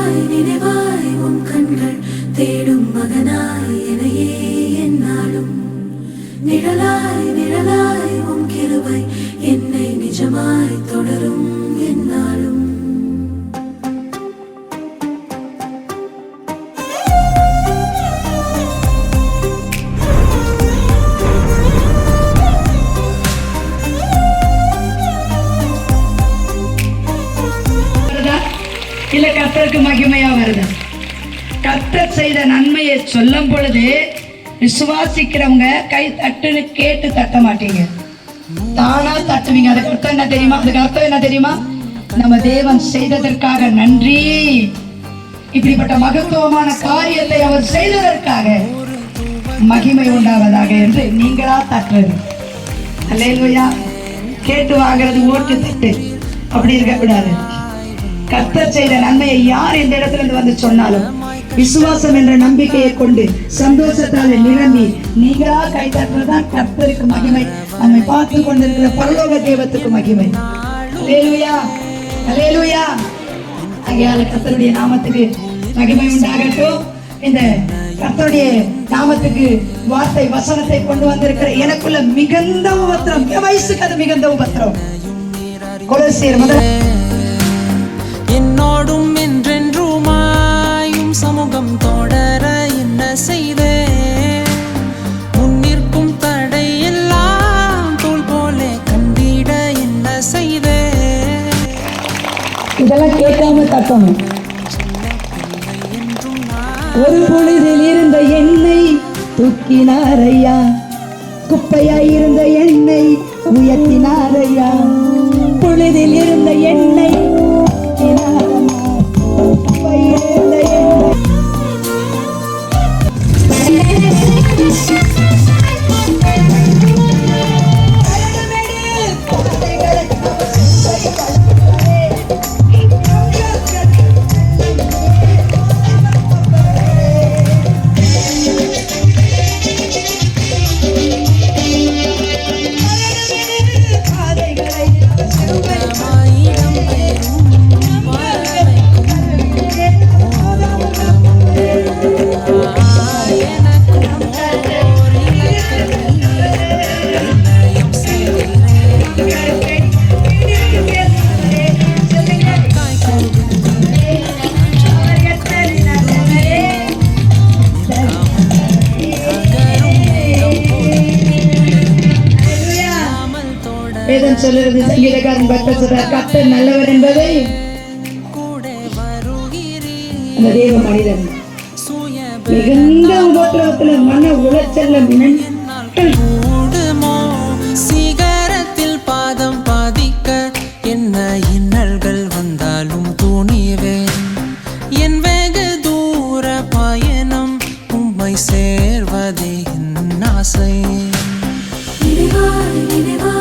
நினைவாய் நினைவாய் உன் கண்கள் தேடும் மகனாய் எனையே என்னாலும் நிழலாய் நிழலாய் உன் கிருபை என்னை நிஜமாய் தொடரும் என்னாலும். இல்ல கர்த்தருக்கு மகிமையா வருது. கர்த்தர் செய்த நன்மையை சொல்லும் பொழுது விசுவாசிக்கிறவங்க கை தட்டுன்னு கேட்டு தட்ட மாட்டீங்க, தானா தட்டுவீங்க. அதுக்கு அர்த்தம் என்ன தெரியுமா? அதுக்கு அர்த்தம் என்ன தெரியுமா? நம்ம தேவன் செய்ததற்காக நன்றி, இப்படிப்பட்ட மகத்துவமான காரியத்தை அவர் செய்ததற்காக மகிமை உண்டாவதாக என்று நீங்களா தட்டுறது. அல்லேலூயா. கேட்டு வாங்குறது ஓட்டு தட்டு அப்படி இருக்கக்கூடாது. கர்த்தர் செய்த நன்மையை யார் இந்த இடத்துல இருந்து வந்து சொன்னாலும் விசுவாசம் என்ற நம்பிக்கையை கொண்டு சந்தோஷத்தால் நிரம்பி நீங்களா கை தட்டுறதுதான் கர்த்தருக்கு மகிமை, நம்மை பார்த்து கொண்டிருக்கிற பரலோக தேவத்துக்கு மகிமை. அல்லேலூயா, அல்லேலூயா. ஆகையால கர்த்தருடைய நாமத்துக்கு மகிமை உண்டாகட்டும். இந்த கர்த்தருடைய நாமத்துக்கு வார்த்தை வசனத்தை கொண்டு வந்திருக்கிற எனக்குள்ள மிகுந்த உபத்திரம், என் வயசுக்கு அது மிகுந்த உபத்திரம். கொலோசியர் முதல் என்னோடும் என்றென்றுமாயும் சமூகம் தொடர என்ன செய்தே, முன்னிற்கும் தடை எல்லாம் தோல் போல கண்டிட என்ன செய்தே. இதெல்லாம் கேட்காம தட்டணும். ஒரு பொழுதில் இருந்த எண்ணெய் தூக்கினாரையா, குப்பையாய் இருந்த எண்ணெய் உயர்த்தினாரையா. பொழுதில் இருந்த எண்ணெய் வேதம் சொல்லுறது, சங்கீதக்காரன் பக்தர் சொல்றார், கர்த்தர் நல்லவர் என்பதை அந்த தேவ மனிதன் மிகுந்த உபத்திரவத்துல மன உளைச்சல்ல சிகரத்தில் பாதம் பாதிக்க என்ன இன்னல்கள் வந்தாலும் துணிவேன். என் வெகு தூர பயணம் உம்மை சேர்வதே என் ஆசை. நினைவாய் நினைவாய்